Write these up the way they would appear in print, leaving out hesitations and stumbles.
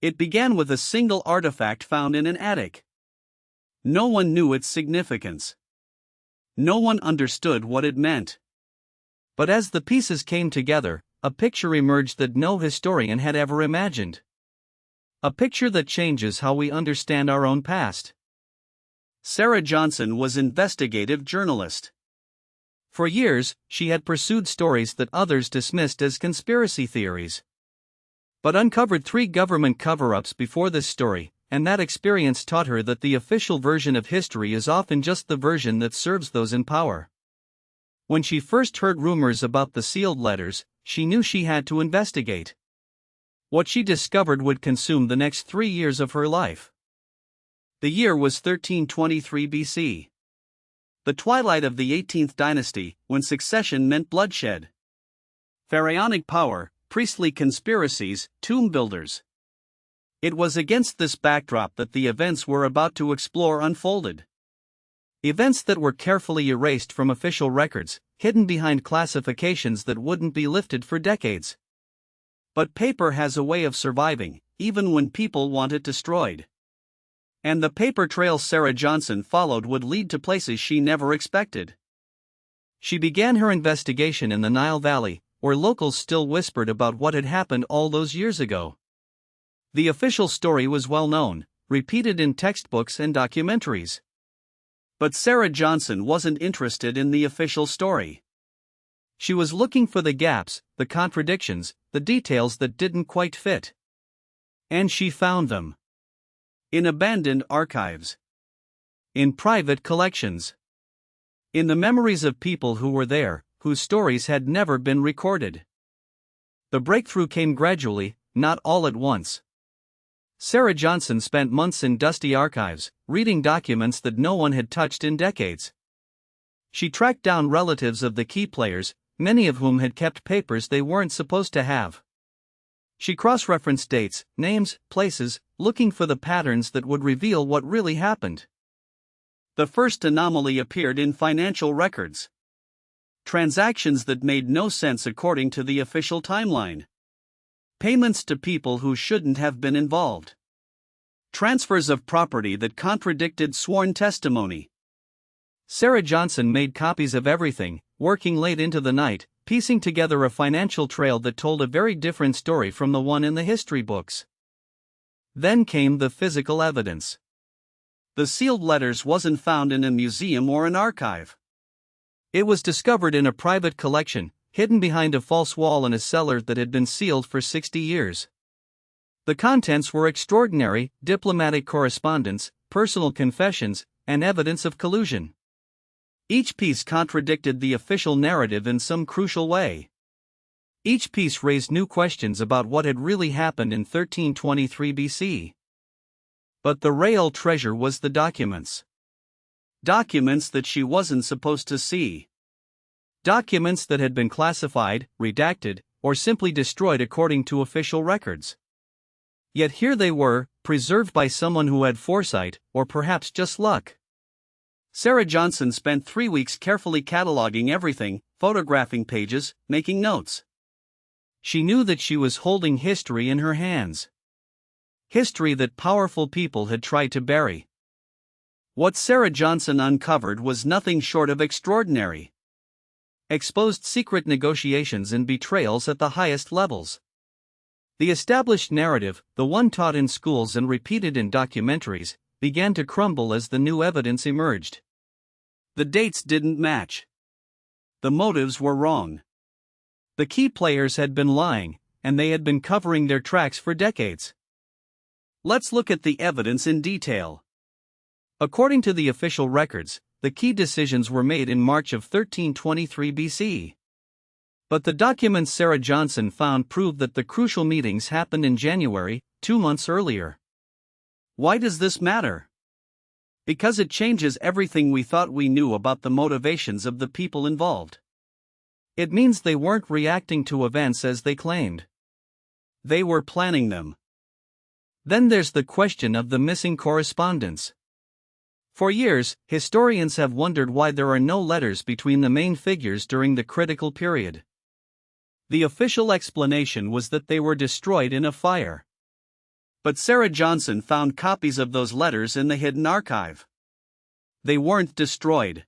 It began with a single artifact found in an attic. No one knew its significance. No one understood what it meant. But as the pieces came together, a picture emerged that no historian had ever imagined. A picture that changes how we understand our own past. Sarah Johnson was an investigative journalist. For years, she had pursued stories that others dismissed as conspiracy theories. But uncovered 3 government cover-ups before this story, and that experience taught her that the official version of history is often just the version that serves those in power. When she first heard rumors about the sealed letters, she knew she had to investigate. What she discovered would consume the next 3 years of her life. The year was 1323 BC. The twilight of the 18th dynasty, when succession meant bloodshed. Pharaonic power, priestly conspiracies, tomb builders. It was against this backdrop that the events we're about to explore unfolded. Events that were carefully erased from official records, hidden behind classifications that wouldn't be lifted for decades. But paper has a way of surviving, even when people want it destroyed. And the paper trail Sarah Johnson followed would lead to places she never expected. She began her investigation in the Nile Valley, where locals still whispered about what had happened all those years ago. The official story was well known, repeated in textbooks and documentaries. But Sarah Johnson wasn't interested in the official story. She was looking for the gaps, the contradictions, the details that didn't quite fit. And she found them. In abandoned archives. In private collections. In the memories of people who were there, whose stories had never been recorded. The breakthrough came gradually, not all at once. Sarah Johnson spent months in dusty archives, reading documents that no one had touched in decades. She tracked down relatives of the key players, many of whom had kept papers they weren't supposed to have. She cross-referenced dates, names, places, looking for the patterns that would reveal what really happened. The first anomaly appeared in financial records. Transactions that made no sense according to the official timeline. Payments to people who shouldn't have been involved. Transfers of property that contradicted sworn testimony. Sarah Johnson made copies of everything, working late into the night, piecing together a financial trail that told a very different story from the one in the history books. Then came the physical evidence. The sealed letters wasn't found in a museum or an archive. It was discovered in a private collection, hidden behind a false wall in a cellar that had been sealed for 60 years. The contents were extraordinary: diplomatic correspondence, personal confessions, and evidence of collusion. Each piece contradicted the official narrative in some crucial way. Each piece raised new questions about what had really happened in 1323 BC. But the real treasure was the documents. Documents that she wasn't supposed to see. Documents that had been classified, redacted, or simply destroyed according to official records. Yet here they were, preserved by someone who had foresight, or perhaps just luck. Sarah Johnson spent 3 weeks carefully cataloging everything, photographing pages, making notes. She knew that she was holding history in her hands. History that powerful people had tried to bury. What Sarah Johnson uncovered was nothing short of extraordinary. Exposed secret negotiations and betrayals at the highest levels. The established narrative, the one taught in schools and repeated in documentaries, began to crumble as the new evidence emerged. The dates didn't match. The motives were wrong. The key players had been lying, and they had been covering their tracks for decades. Let's look at the evidence in detail. According to the official records, the key decisions were made in March of 1323 BC. But the documents Sarah Johnson found proved that the crucial meetings happened in January, 2 months earlier. Why does this matter? Because it changes everything we thought we knew about the motivations of the people involved. It means they weren't reacting to events as they claimed. They were planning them. Then there's the question of the missing correspondence. For years, historians have wondered why there are no letters between the main figures during the critical period. The official explanation was that they were destroyed in a fire. But Sarah Johnson found copies of those letters in the hidden archive. They weren't destroyed.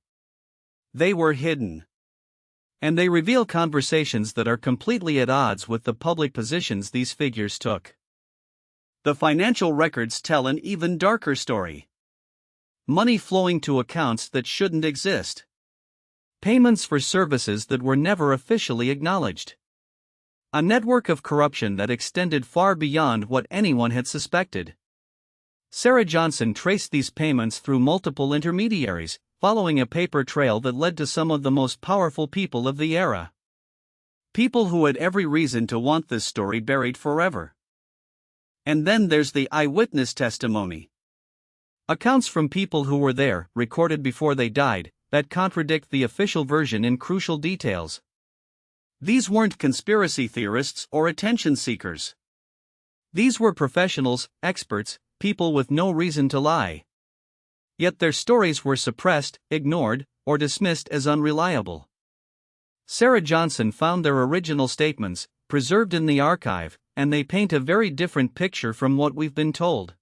They were hidden. And they reveal conversations that are completely at odds with the public positions these figures took. The financial records tell an even darker story. Money flowing to accounts that shouldn't exist. Payments for services that were never officially acknowledged. A network of corruption that extended far beyond what anyone had suspected. Sarah Johnson traced these payments through multiple intermediaries, following a paper trail that led to some of the most powerful people of the era. People who had every reason to want this story buried forever. And then there's the eyewitness testimony. Accounts from people who were there, recorded before they died, that contradict the official version in crucial details. These weren't conspiracy theorists or attention seekers. These were professionals, experts, people with no reason to lie. Yet their stories were suppressed, ignored, or dismissed as unreliable. Sarah Johnson found their original statements, preserved in the archive, and they paint a very different picture from what we've been told.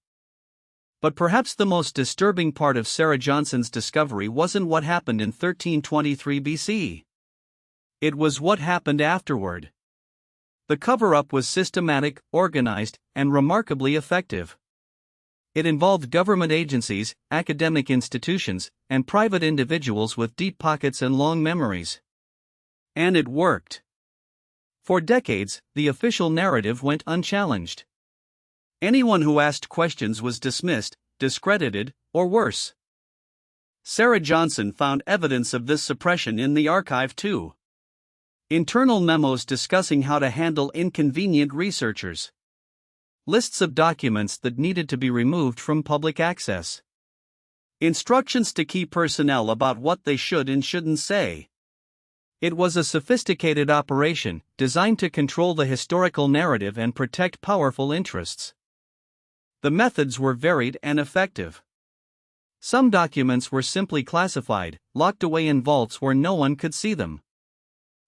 But perhaps the most disturbing part of Sarah Johnson's discovery wasn't what happened in 1323 BC. It was what happened afterward. The cover-up was systematic, organized, and remarkably effective. It involved government agencies, academic institutions, and private individuals with deep pockets and long memories. And it worked. For decades, the official narrative went unchallenged. Anyone who asked questions was dismissed, discredited, or worse. Sarah Johnson found evidence of this suppression in the archive too. Internal memos discussing how to handle inconvenient researchers. Lists of documents that needed to be removed from public access. Instructions to key personnel about what they should and shouldn't say. It was a sophisticated operation, designed to control the historical narrative and protect powerful interests. The methods were varied and effective. Some documents were simply classified, locked away in vaults where no one could see them.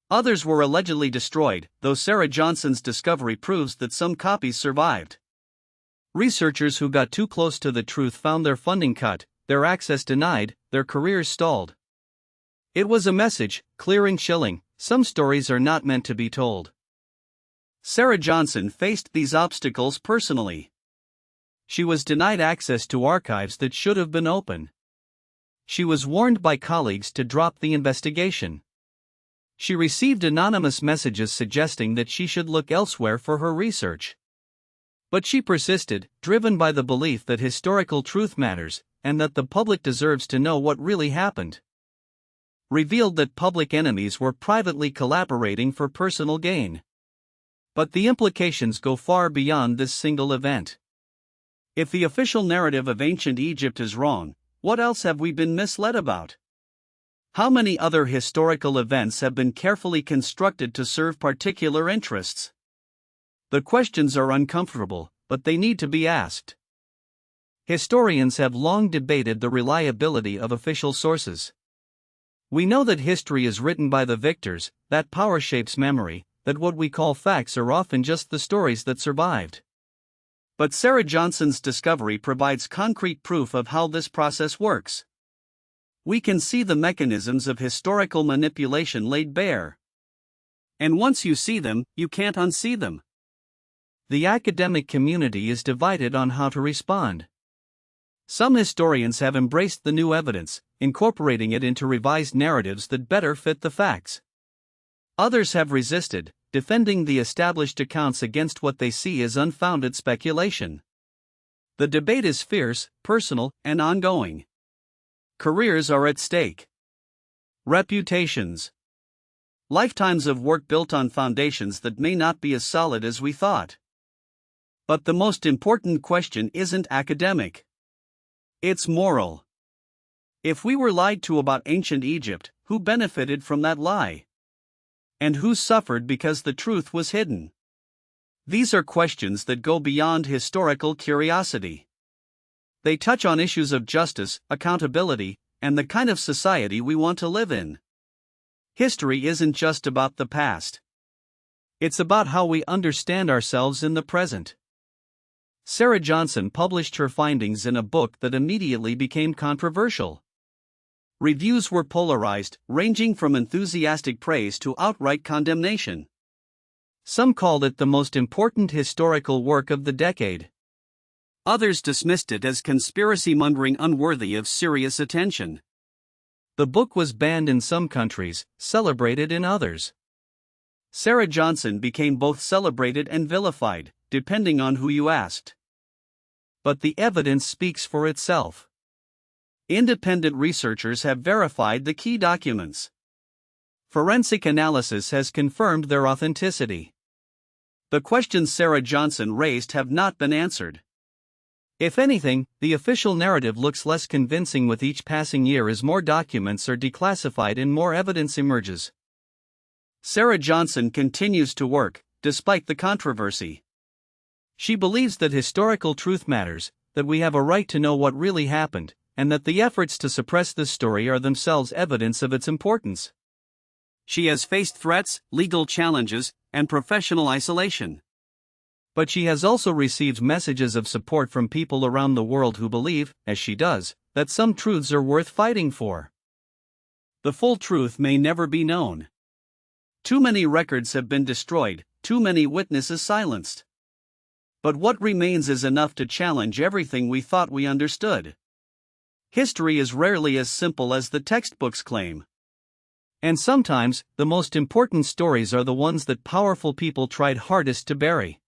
Others were allegedly destroyed, though Sarah Johnson's discovery proves that some copies survived. Researchers who got too close to the truth found their funding cut, their access denied, their careers stalled. It was a message, clear and chilling: some stories are not meant to be told. Sarah Johnson faced these obstacles personally. She was denied access to archives that should have been open. She was warned by colleagues to drop the investigation. She received anonymous messages suggesting that she should look elsewhere for her research. But she persisted, driven by the belief that historical truth matters, and that the public deserves to know what really happened. Revealed that public enemies were privately collaborating for personal gain. But the implications go far beyond this single event. If the official narrative of ancient Egypt is wrong, what else have we been misled about? How many other historical events have been carefully constructed to serve particular interests? The questions are uncomfortable, but they need to be asked. Historians have long debated the reliability of official sources. We know that history is written by the victors, that power shapes memory, that what we call facts are often just the stories that survived. But Sarah Johnson's discovery provides concrete proof of how this process works. We can see the mechanisms of historical manipulation laid bare. And once you see them, you can't unsee them. The academic community is divided on how to respond. Some historians have embraced the new evidence, incorporating it into revised narratives that better fit the facts. Others have resisted, defending the established accounts against what they see as unfounded speculation. The debate is fierce, personal, and ongoing. Careers are at stake. Reputations. Lifetimes of work built on foundations that may not be as solid as we thought. But the most important question isn't academic. It's moral. If we were lied to about ancient Egypt, who benefited from that lie? And who suffered because the truth was hidden? These are questions that go beyond historical curiosity. They touch on issues of justice, accountability, and the kind of society we want to live in. History isn't just about the past. It's about how we understand ourselves in the present. Sarah Johnson published her findings in a book that immediately became controversial. Reviews were polarized, ranging from enthusiastic praise to outright condemnation. Some called it the most important historical work of the decade. Others dismissed it as conspiracy-mongering unworthy of serious attention. The book was banned in some countries, celebrated in others. Sarah Johnson became both celebrated and vilified, depending on who you asked. But the evidence speaks for itself. Independent researchers have verified the key documents. Forensic analysis has confirmed their authenticity. The questions Sarah Johnson raised have not been answered. If anything, the official narrative looks less convincing with each passing year as more documents are declassified and more evidence emerges. Sarah Johnson continues to work, despite the controversy. She believes that historical truth matters, that we have a right to know what really happened, and that the efforts to suppress this story are themselves evidence of its importance. She has faced threats, legal challenges, and professional isolation. But she has also received messages of support from people around the world who believe, as she does, that some truths are worth fighting for. The full truth may never be known. Too many records have been destroyed, too many witnesses silenced. But what remains is enough to challenge everything we thought we understood. History is rarely as simple as the textbooks claim. And sometimes, the most important stories are the ones that powerful people tried hardest to bury.